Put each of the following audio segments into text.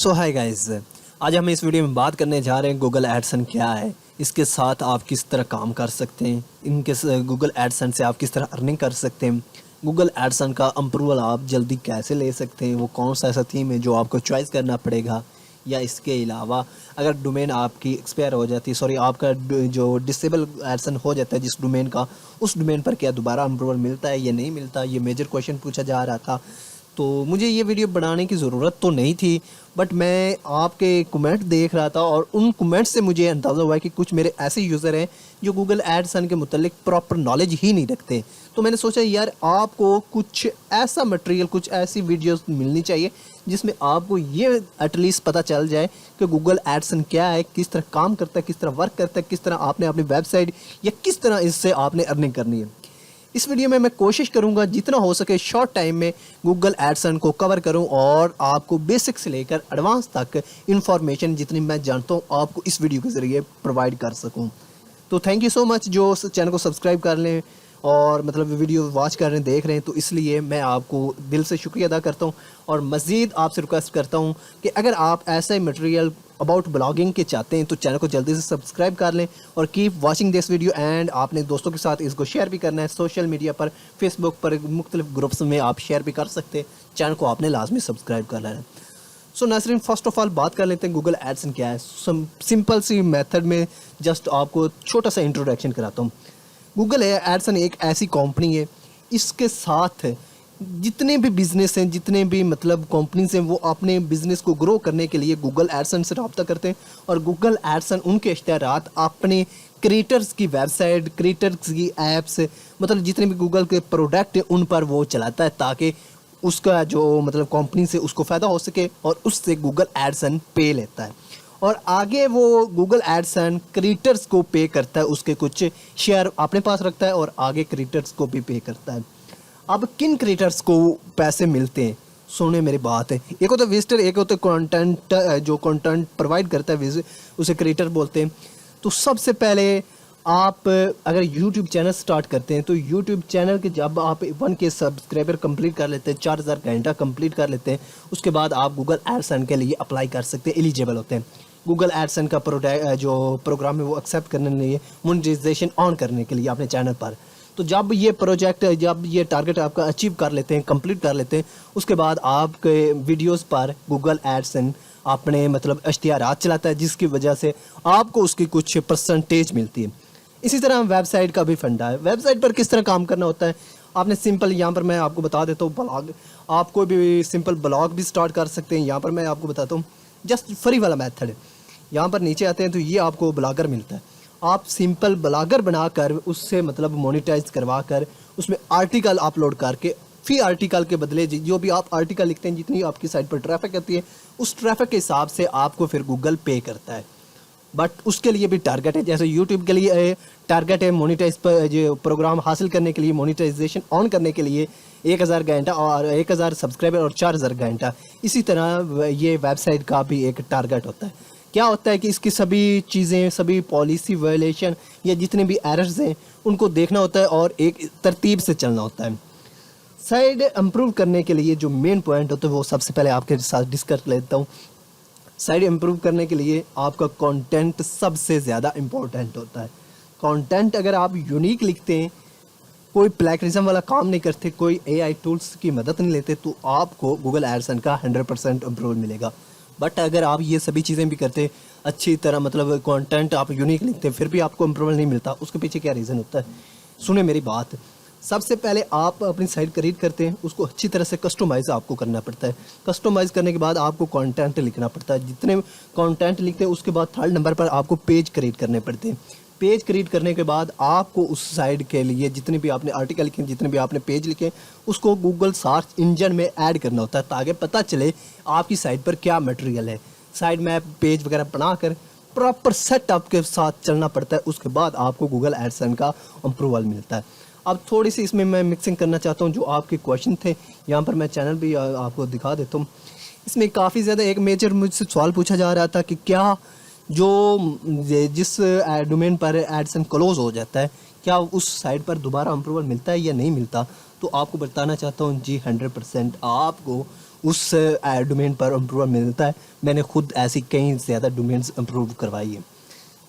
सो hi guys, आज हम इस वीडियो में बात करने जा रहे हैं गूगल एडसन क्या है, इसके साथ आप किस तरह काम कर सकते हैं, गूगल एडसन से आप किस तरह अर्निंग कर सकते हैं, गूगल एडसन का अप्रूवल आप जल्दी कैसे ले सकते हैं, वो कौन सा ऐसा थीम है जो आपको चॉइस करना पड़ेगा, या इसके अलावा अगर डोमेन आपकी एक्सपायर हो जाती है, आपका जो डिसेबल एडसन हो जाता है जिस डोमेन का, उस डोमेन पर क्या दोबारा अप्रूवल मिलता है या नहीं मिलता, ये मेजर क्वेश्चन पूछा जा रहा था। तो मुझे ये वीडियो बनाने की ज़रूरत तो नहीं थी, बट मैं आपके कमेंट देख रहा था और उन कमेंट से मुझे अंदाज़ा हुआ है कि कुछ मेरे ऐसे यूज़र हैं जो गूगल एडसन के मुतालिक प्रॉपर नॉलेज ही नहीं रखते। तो मैंने सोचा यार आपको कुछ ऐसा मटेरियल, कुछ ऐसी वीडियोस मिलनी चाहिए जिसमें आपको ये एटलीस्ट पता चल जाए कि गूगल एडसन क्या है, किस तरह काम करता है, किस तरह वर्क करता है, किस तरह आपने अपनी वेबसाइट या किस तरह इससे आपने अर्निंग करनी है। इस वीडियो में मैं कोशिश करूंगा जितना हो सके शॉर्ट टाइम में गूगल एडसन को कवर करूं और आपको बेसिक से लेकर एडवांस तक इंफॉर्मेशन जितनी मैं जानता हूं आपको इस वीडियो के ज़रिए प्रोवाइड कर सकूं। तो थैंक यू सो मच जो चैनल को सब्सक्राइब कर लें और मतलब वीडियो वॉच कर रहे हैं, देख रहे हैं, तो इसलिए मैं आपको दिल से शुक्रिया अदा करता हूं और मज़ीद आपसे रिक्वेस्ट करता हूं कि अगर आप ऐसा मटेरियल अबाउट ब्लॉगिंग के चाहते हैं तो चैनल को जल्दी से सब्सक्राइब कर लें और keep watching this video and आपने दोस्तों के साथ इसको शेयर भी करना है। सोशल मीडिया पर, फेसबुक पर, मुख्तलिफ ग्रुप्स में आप शेयर भी कर सकते हैं। चैनल को आपने लाजमी सब्सक्राइब कर लेना है। सो नाज़रीन, फर्स्ट ऑफ ऑल बात कर लेते हैं गूगल एडसन क्या है। सिंपल सी मेथड में जस्ट आपको छोटा सा इंट्रोडक्शन कराता हूँ। गूगल एडसन एक ऐसी कंपनी है, इसके साथ जितने भी बिज़नेस हैं, जितने भी मतलब कंपनीज हैं, वो अपने बिज़नेस को ग्रो करने के लिए गूगल एडसन से रब्ता करते हैं और गूगल एडसन उनके इश्तिहारात अपने क्रिएटर्स की वेबसाइट, क्रिएटर्स की ऐप्स, मतलब जितने भी गूगल के प्रोडक्ट हैं उन पर वो चलाता है ताकि उसका जो मतलब कंपनी से उसको फ़ायदा हो सके और उससे गूगल एडसन पे लेता है और आगे वो गूगल एडसन क्रिएटर्स को पे करता है, उसके कुछ शेयर अपने पास रखता है और आगे क्रिएटर्स को भी पे करता है। अब किन क्रिएटर्स को पैसे मिलते हैं, सुने मेरी बात है। एक होता है विजिटर, एक होता है कंटेंट, जो कंटेंट प्रोवाइड करता है उसे क्रिएटर बोलते हैं। तो सबसे पहले आप अगर YouTube चैनल स्टार्ट करते हैं तो YouTube चैनल के जब आप 1K सब्सक्राइबर कंप्लीट कर लेते हैं, 4000 घंटा कंप्लीट कर लेते हैं, उसके बाद आप गूगल एडसन के लिए अप्लाई कर सकते हैं, एलिजिबल होते हैं। गूगल एडसन का जो प्रोग्राम है वो एक्सेप्ट करने के लिए, मोनेटाइजेशन ऑन करने के लिए अपने चैनल पर। तो जब ये टारगेट आपका अचीव कर लेते हैं, कंप्लीट कर लेते हैं, उसके बाद आपके वीडियोस पर गूगल एडसन अपने मतलब इश्तिहारात चलाता है जिसकी वजह से आपको उसकी कुछ परसेंटेज मिलती है। इसी तरह वेबसाइट का भी फंडा है। वेबसाइट पर किस तरह काम करना होता है, आपने सिंपल यहाँ पर मैं आपको बता देता हूँ, ब्लॉग, आप कोई भी सिंपल ब्लॉग भी स्टार्ट कर सकते हैं। यहाँ पर मैं आपको बताता हूँ, जस्ट फ्री वाला मेथड है। यहाँ पर नीचे आते हैं तो ये आपको ब्लॉगर मिलता है। आप सिंपल ब्लॉगर बनाकर उससे मतलब मोनेटाइज करवा कर उसमें आर्टिकल अपलोड करके फी आर्टिकल के बदले जो भी आप आर्टिकल लिखते हैं, जितनी आपकी साइट पर ट्रैफिक आती है, उस ट्रैफिक के हिसाब से आपको फिर गूगल पे करता है। बट उसके लिए भी टारगेट है, जैसे यूट्यूब के लिए टारगेट है मोनेटाइज पर, जो प्रोग्राम हासिल करने के लिए, मोनेटाइजेशन ऑन करने के लिए 1000 घंटा और 1000 सब्सक्राइबर और 4000 घंटा। इसी तरह ये वेबसाइट का भी एक टारगेट होता है। क्या होता है कि इसकी सभी चीज़ें, सभी पॉलिसी वायलेशन या जितने भी एरर्स हैं उनको देखना होता है और एक तरतीब से चलना होता है। साइड इम्प्रूव करने के लिए जो मेन पॉइंट होता है वो सबसे पहले आपके साथ डिस्कस लेता हूँ। साइड इम्प्रूव करने के लिए आपका कंटेंट सबसे ज़्यादा इम्पोर्टेंट होता है। कंटेंट अगर आप यूनिक लिखते हैं, कोई प्लेगरिज्म वाला काम नहीं करते, कोई AI टूल्स की मदद नहीं लेते, तो आपको गूगल एडसन का 100% अप्रूवल मिलेगा। बट अगर आप ये सभी चीज़ें भी करते, अच्छी तरह मतलब कंटेंट आप यूनिक लिखते, फिर भी आपको अप्रूवल नहीं मिलता, उसके पीछे क्या रीज़न होता है, सुने मेरी बात। सबसे पहले आप अपनी साइट क्रिएट करते हैं, उसको अच्छी तरह से कस्टमाइज़ आपको करना पड़ता है। कस्टमाइज़ करने के बाद आपको कंटेंट लिखना पड़ता है। जितने कंटेंट लिखते हैं उसके बाद थर्ड नंबर पर आपको पेज क्रिएट करने पड़ते हैं। पेज क्रिएट करने के बाद आपको उस साइट के लिए जितने भी आपने आर्टिकल लिखे, जितने भी आपने पेज लिखे, उसको गूगल सर्च इंजन में ऐड करना होता है ताकि पता चले आपकी साइट पर क्या मटेरियल है। साइट मैप, पेज वगैरह बनाकर प्रॉपर सेटअप के साथ चलना पड़ता है। उसके बाद आपको गूगल एडसन का अप्रूवल मिलता है। अब थोड़ी सी इसमें मैं मिक्सिंग करना चाहता हूँ, जो आपके क्वेश्चन थे यहाँ पर मैं चैनल भी आपको दिखा देता हूँ। इसमें काफ़ी ज़्यादा एक मेजर मुझसे सवाल पूछा जा रहा था कि क्या जो जिस डोमेन पर एडसन क्लोज हो जाता है, क्या उस साइट पर दोबारा अप्रूवल मिलता है या नहीं मिलता। तो आपको बताना चाहता हूँ जी 100% आपको उस डोमेन पर अप्रूवल मिलता है। मैंने खुद ऐसी कई ज़्यादा डोमेन्स अप्रूव करवाई है।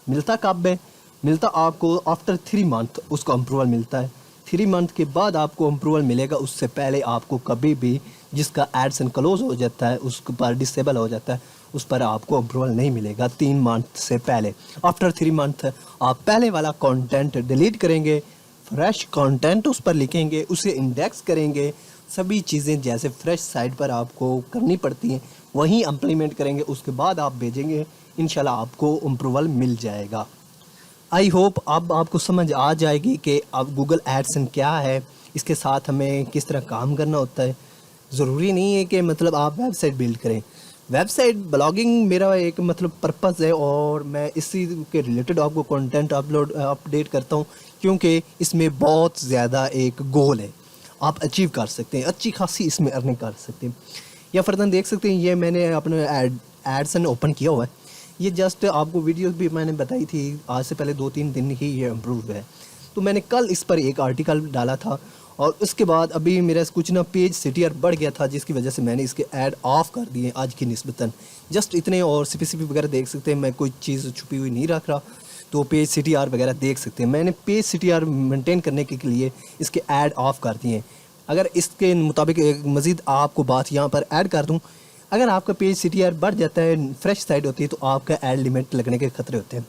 मिलता कब है? मिलता आपको आफ्टर 3 मंथ उसको अप्रूवल मिलता है। 3 मंथ के बाद आपको अप्रूवल मिलेगा, उससे पहले आपको कभी भी जिसका एडसन क्लोज हो जाता है, उस पर डिसेबल हो जाता है, उस पर आपको अप्रूवल नहीं मिलेगा 3 मंथ से पहले। आफ्टर 3 मंथ आप पहले वाला कंटेंट डिलीट करेंगे, फ्रेश कंटेंट उस पर लिखेंगे, उसे इंडेक्स करेंगे, सभी चीज़ें जैसे फ्रेश साइट पर आपको करनी पड़ती हैं वहीं इम्प्लीमेंट करेंगे, उसके बाद आप भेजेंगे, इंशाल्लाह आपको अप्रूवल मिल जाएगा। आई होप अब आपको समझ आ जाएगी कि अब गूगल एडसन क्या है, इसके साथ हमें किस तरह काम करना होता है। ज़रूरी नहीं है कि मतलब आप वेबसाइट बिल्ड करें। वेबसाइट ब्लॉगिंग मेरा एक मतलब पर्पज़ है और मैं इसी के रिलेटेड आपको कंटेंट अपडेट करता हूँ, क्योंकि इसमें बहुत ज़्यादा एक गोल है, आप अचीव कर सकते हैं, अच्छी खासी इसमें अर्निंग कर सकते हैं। या फर्दर देख सकते हैं, ये मैंने अपने एडसन ओपन किया हुआ है। ये जस्ट आपको वीडियोस भी मैंने बताई थी, आज से पहले 2-3 दिन ही ये इम्प्रूव है। तो मैंने कल इस पर एक आर्टिकल डाला था और उसके बाद अभी मेरा कुछ ना पेज CTR बढ़ गया था, जिसकी वजह से मैंने इसके ऐड ऑफ कर दिए आज की निस्बतन। जस्ट इतने, और CPC वगैरह देख सकते हैं, मैं कोई चीज़ छुपी हुई नहीं रख रहा, तो पेज CTR वगैरह देख सकते हैं। मैंने पेज CTR मेंटेन करने के लिए इसके ऐड ऑफ कर दिए। अगर इसके मुताबिक एक मज़ीद आपको बात यहाँ पर ऐड कर दूँ, अगर आपका पेज CTR बढ़ जाता है, फ्रेश साइट होती है, तो आपका ऐड लिमिट लगने के खतरे होते हैं।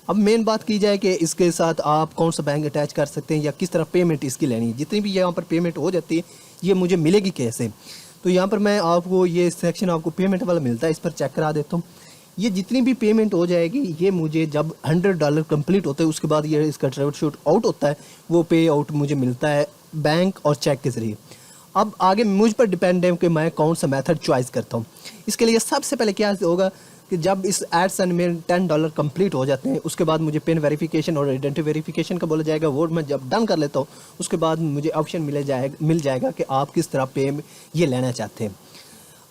अब मेन बात की जाए कि इसके साथ आप कौन सा बैंक अटैच कर सकते हैं या किस तरह पेमेंट इसकी लेनी है। जितनी भी यहाँ पर पेमेंट हो जाती है, ये मुझे मिलेगी कैसे? तो यहाँ पर मैं आपको ये सेक्शन आपको पेमेंट वाला मिलता है, इस पर चेक करा देता हूँ। ये जितनी भी पेमेंट हो जाएगी, ये मुझे जब $100 कंप्लीट होते हैं, उसके बाद ये इसका ट्रेवल शूट आउट होता है, वो पे आउट मुझे मिलता है बैंक और चेक के ज़रिए। अब आगे मुझ पर डिपेंड है कि मैं कौन सा मेथड चॉइस करता हूँ। इसके लिए सबसे पहले क्या होगा कि जब इस एडसन में $10 कंप्लीट हो जाते हैं, उसके बाद मुझे पिन वेरिफिकेशन और आइडेंटिटी वेरिफिकेशन का बोला जाएगा। वो मैं जब डन कर लेता हूँ, उसके बाद मुझे ऑप्शन मिल जाएगा कि आप किस तरह पे ये लेना चाहते हैं।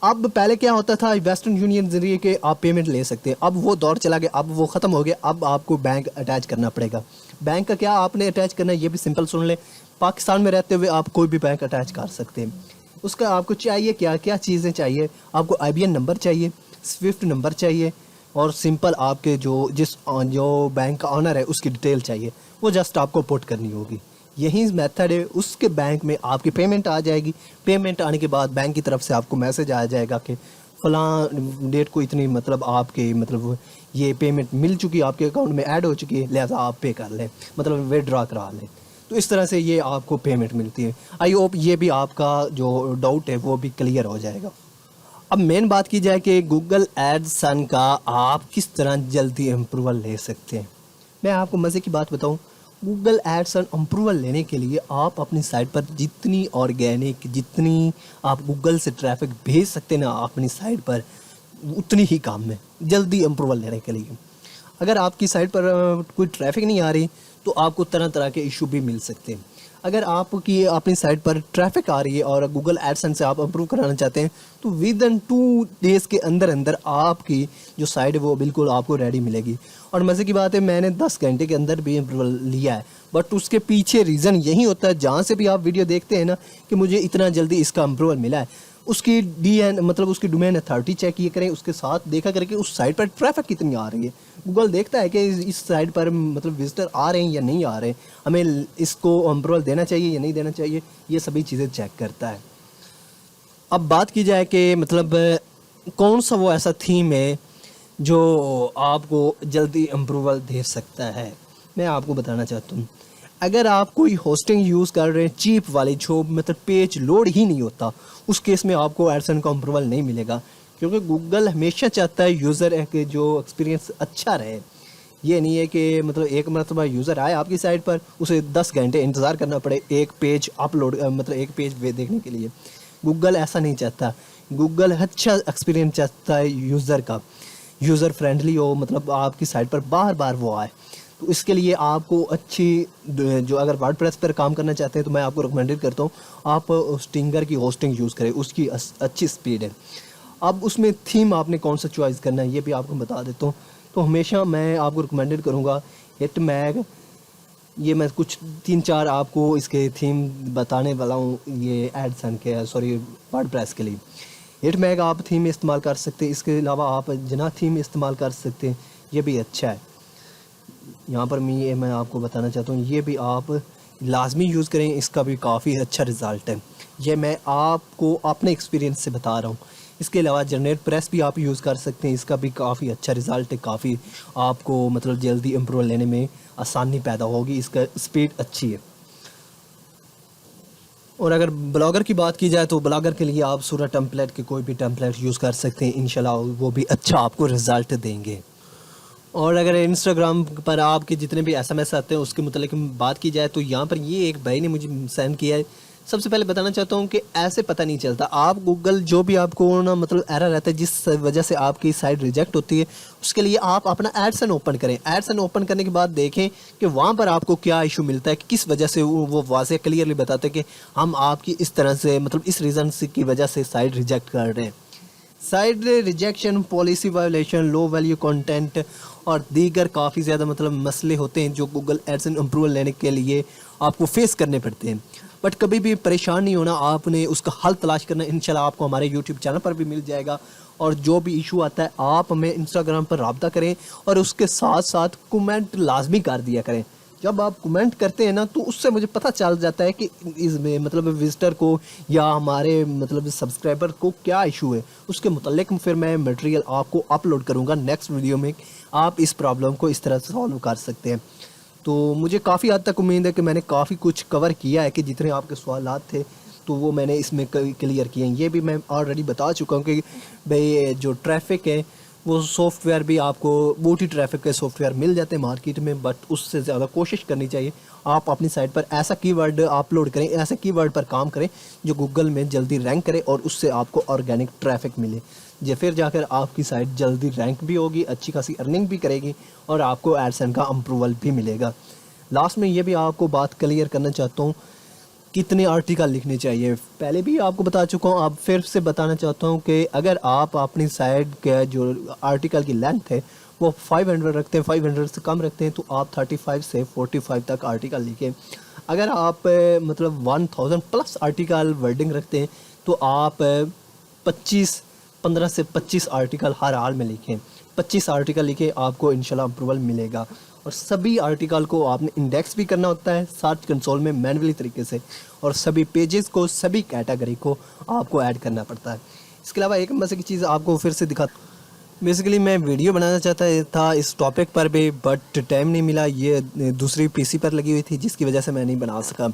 अब पहले क्या होता था, वेस्टर्न यूनियन जरिए के आप पेमेंट ले सकते हैं, अब वो दौर चला गया, अब वो ख़त्म हो गया। अब आपको बैंक अटैच करना पड़ेगा। बैंक का क्या आपने अटैच करना है, ये भी सिंपल सुन ले। पाकिस्तान में रहते हुए आप कोई भी बैंक अटैच कर सकते हैं। उसका आपको चाहिए क्या क्या चीज़ें चाहिए, आपको IBN नंबर चाहिए, स्विफ्ट नंबर चाहिए, और सिंपल आपके जो बैंक का ऑनर है उसकी डिटेल चाहिए, वो जस्ट आपको पुट करनी होगी। यही मेथड है, उसके बैंक में आपकी पेमेंट आ जाएगी। पेमेंट आने के बाद बैंक की तरफ से आपको मैसेज आ जाएगा कि फ़लाँ डेट को इतनी मतलब आपके मतलब ये पेमेंट मिल चुकी है, आपके अकाउंट में ऐड हो चुकी है, लिहाजा आप पे कर लें, मतलब विड्रॉ करा लें। तो इस तरह से ये आपको पेमेंट मिलती है। आई होप ये भी आपका जो डाउट है वो भी क्लियर हो जाएगा। अब मेन बात की जाए कि गूगल एडसन का आप किस तरह जल्दी अप्रूवल ले सकते हैं। मैं आपको मज़े की बात बताऊं, गूगल एडसन अप्रूवल लेने के लिए आप अपनी साइट पर जितनी ऑर्गेनिक, जितनी आप गूगल से ट्रैफिक भेज सकते हैं ना अपनी साइट पर, उतनी ही काम है जल्दी अप्रूवल लेने के लिए। अगर आपकी साइट पर कोई ट्रैफिक नहीं आ रही, तो आपको तरह तरह के इशू भी मिल सकते हैं। अगर आपकी अपनी साइट पर ट्रैफिक आ रही है और गूगल एडसन से आप अप्रूव कराना चाहते हैं, तो विद इन 2 डेज़ के अंदर अंदर आपकी जो साइट है वो बिल्कुल आपको रेडी मिलेगी। और मज़े की बात है, मैंने 10 घंटे के अंदर भी अप्रूवल लिया है। बट उसके पीछे रीज़न यही होता है, जहाँ से भी आप वीडियो देखते हैं ना कि मुझे इतना जल्दी इसका अप्रूवल मिला है, उसकी DN मतलब उसकी डोमेन अथॉरिटी चेक किए करें, उसके साथ देखा करें कि उस साइट पर ट्रैफिक कितनी आ रही है। गूगल देखता है कि इस साइट पर मतलब विजिटर आ रहे हैं या नहीं आ रहे हैं, हमें इसको अप्रूवल देना चाहिए या नहीं देना चाहिए, ये सभी चीज़ें चेक करता है। अब बात की जाए कि मतलब कौन सा वो ऐसा थीम है जो आपको जल्दी अप्रूवल दे सकता है, मैं आपको बताना चाहता हूँ। अगर आप कोई होस्टिंग यूज़ कर रहे हैं चीप वाली, जो मतलब पेज लोड ही नहीं होता, उस केस में आपको एडसन का अप्रूवल नहीं मिलेगा, क्योंकि गूगल हमेशा चाहता है यूज़र के जो एक्सपीरियंस अच्छा रहे। ये नहीं है कि मतलब एक मरतबा यूज़र आए आपकी साइट पर, उसे 10 घंटे इंतज़ार करना पड़े एक पेज अपलोड मतलब एक पेज देखने के लिए। गूगल ऐसा नहीं चाहता। गूगल अच्छा एक्सपीरियंस चाहता है यूज़र का, यूज़र फ्रेंडली हो, मतलब आपकी साइट पर बार बार वो आए। तो इसके लिए आपको अच्छी जो अगर वर्डप्रेस पर काम करना चाहते हैं, तो मैं आपको रिकमेंडेड करता हूँ आप स्टिंगर की होस्टिंग यूज़ करें, उसकी अच्छी स्पीड है। अब उसमें थीम आपने कौन सा चॉइस करना है ये भी आपको बता देता हूँ। तो हमेशा मैं आपको रिकमेंडेड करूँगा हिटमैग, ये मैं कुछ 3-4 आपको इसके थीम बताने वाला हूँ, ये एडसन के वर्डप्रेस के लिए। हिट मैग आप थीम इस्तेमाल कर सकते हैं, इसके अलावा आप जना थीम इस्तेमाल कर सकते हैं, ये भी अच्छा है। यहाँ पर मैं आपको बताना चाहता हूँ, ये भी आप लाजमी यूज़ करें, इसका भी काफ़ी अच्छा रिज़ल्ट है। ये मैं आपको अपने एक्सपीरियंस से बता रहा हूँ। इसके अलावा जनरेट प्रेस भी आप यूज़ कर सकते हैं, इसका भी काफ़ी अच्छा रिज़ल्ट है, काफ़ी आपको मतलब जल्दी इम्प्रूव लेने में आसानी पैदा होगी, इसका स्पीड अच्छी है। और अगर ब्लॉगर की बात की जाए तो ब्लॉगर के लिए आप सूरत टेम्पलेट के कोई भी टेम्पलेट यूज़ कर सकते हैं, इंशाल्लाह वो भी अच्छा आपको रिज़ल्ट देंगे। और अगर इंस्टाग्राम पर आपके जितने भी एसएमएस आते हैं उसके मुतालिक बात की जाए तो यहाँ पर ये एक भाई ने मुझे सेंड किया है। सबसे पहले बताना चाहता हूँ कि ऐसे पता नहीं चलता, आप गूगल जो भी आपको ना मतलब एरर रहता है जिस वजह से आपकी साइट रिजेक्ट होती है, उसके लिए आप अपना एडसन ओपन करें। एडसन ओपन करने के बाद देखें कि वहाँ पर आपको क्या इशू मिलता है, कि किस वजह से वो वाज़े क्लियरली बताते हैं कि हम आपकी इस तरह से मतलब इस रीज़न से की वजह से साइट रिजेक्ट कर रहे हैं। Side rejection, policy violation, low value content और दीगर काफ़ी ज़्यादा मतलब मसले होते हैं जो गूगल एडसेंस अप्रूवल लेने के लिए आपको फेस करने पड़ते हैं। बट कभी भी परेशान नहीं होना, आपने उसका हल तलाश करना, इंशाल्लाह आपको हमारे यूट्यूब चैनल पर भी मिल जाएगा। और जो भी इशू आता है आप हमें इंस्टाग्राम पर रब्ता करें और उसके साथ साथ कमेंट लाजमी कर दिया करें। जब आप कमेंट करते हैं ना तो उससे मुझे पता चल जाता है कि इसमें मतलब विजिटर को या हमारे मतलब सब्सक्राइबर को क्या इशू है, उसके मुतल्लिक फिर मैं मटेरियल आपको अपलोड करूँगा नेक्स्ट वीडियो में। आप इस प्रॉब्लम को इस तरह से सॉल्व कर सकते हैं। तो मुझे काफ़ी हद तक उम्मीद है कि मैंने काफ़ी कुछ कवर किया है, कि जितने आपके सवालात थे तो वो मैंने इसमें क्लियर किए हैं। ये भी मैं ऑलरेडी बता चुका हूँ कि भाई जो ट्रैफिक है वो सॉफ्टवेयर भी आपको बूटी ट्रैफिक के सॉफ्टवेयर मिल जाते हैं मार्केट में, बट उससे ज़्यादा कोशिश करनी चाहिए आप अपनी साइट पर ऐसा कीवर्ड अपलोड करें, ऐसे कीवर्ड पर काम करें जो गूगल में जल्दी रैंक करे और उससे आपको ऑर्गेनिक ट्रैफिक मिले, जो फिर जाकर आपकी साइट जल्दी रैंक भी होगी, अच्छी खासी अर्निंग भी करेगी और आपको एडसेंस का अप्रूवल भी मिलेगा। लास्ट में ये भी आपको बात क्लियर करना चाहता हूँ, कितने आर्टिकल लिखने चाहिए, पहले भी आपको बता चुका हूँ, अब फिर से बताना चाहता हूँ कि अगर आप अपनी साइट के जो आर्टिकल की लेंथ है वो 500 रखते हैं, 500 से कम रखते हैं तो आप 35 से 45 तक आर्टिकल लिखें। अगर आप मतलब 1000 प्लस आर्टिकल वर्डिंग रखते हैं तो आप 15 से 25 आर्टिकल हर हाल में लिखें। 25 आर्टिकल लिखे आपको इंशाल्लाह अप्रूवल मिलेगा। और सभी आर्टिकल को आपने इंडेक्स भी करना होता है सर्च कंसोल में मैन्युअली तरीके से, और सभी पेजेस को, सभी कैटेगरी को आपको ऐड करना पड़ता है। इसके अलावा एक मजे की चीज़ आपको फिर से दिखा, बेसिकली मैं वीडियो बनाना चाहता था इस टॉपिक पर भी, बट टाइम नहीं मिला, ये दूसरी पीसी पर लगी हुई थी जिसकी वजह से मैं नहीं बना सका।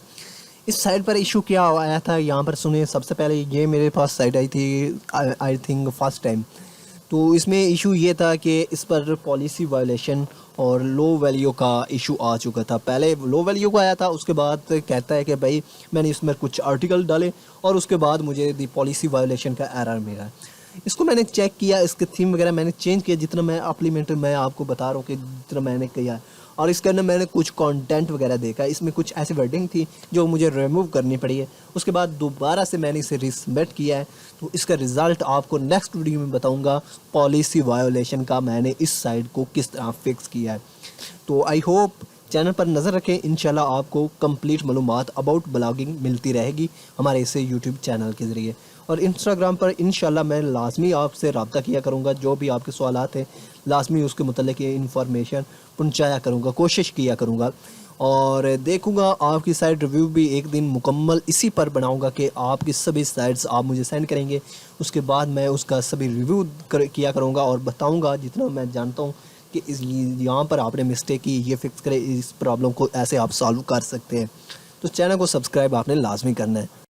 इस साइट पर इशू क्या आया था यहाँ पर सुनिए। सबसे पहले ये मेरे पास साइट आई थी आई थिंक फर्स्ट टाइम, तो इसमें इशू ये था कि इस पर पॉलिसी वायलेशन और लो वैल्यू का इशू आ चुका था। पहले लो वैल्यू का आया था, उसके बाद कहता है कि भाई मैंने इसमें कुछ आर्टिकल डाले और उसके बाद मुझे दी पॉलिसी वायलेशन का एरर मिला। इसको मैंने चेक किया, इसके थीम वगैरह मैंने चेंज किया, जितना मैं अप्लीमेंट मैं आपको बता रहा हूँ कि जितना मैंने किया, और इसके अंदर मैंने कुछ कंटेंट वगैरह देखा, इसमें कुछ ऐसी वर्डिंग थी जो मुझे रिमूव करनी पड़ी है। उसके बाद दोबारा से मैंने इसे रिसबमिट किया है, तो इसका रिज़ल्ट आपको नेक्स्ट वीडियो में बताऊंगा पॉलिसी वायोलेशन का मैंने इस साइट को किस तरह फिक्स किया है। तो आई होप चैनल पर नज़र रखें, इंशाल्लाह आपको कंप्लीट मालूमात अबाउट ब्लॉगिंग मिलती रहेगी हमारे इसे यूट्यूब चैनल के ज़रिए। और इंस्टाग्राम पर इंशाल्लाह मैं लाजमी आपसे रब्ता किया करूँगा, जो भी आपके सवालात हैं लाजमी उसके मुतल्लिक़ इंफॉर्मेशन पहुँचाया करूँगा, कोशिश किया करूँगा। और देखूँगा आपकी साइट रिव्यू भी एक दिन मुकम्मल इसी पर बनाऊँगा कि आपकी सभी साइट्स आप मुझे सेंड करेंगे, उसके बाद मैं उसका सभी रिव्यू किया करूँगा और बताऊँगा जितना मैं जानता हूँ कि इस यहाँ पर आपने मिस्टेक की, ये फिक्स करें, इस प्रॉब्लम को ऐसे आप सॉल्व कर सकते हैं। तो चैनल को सब्सक्राइब आपने लाजमी करना है।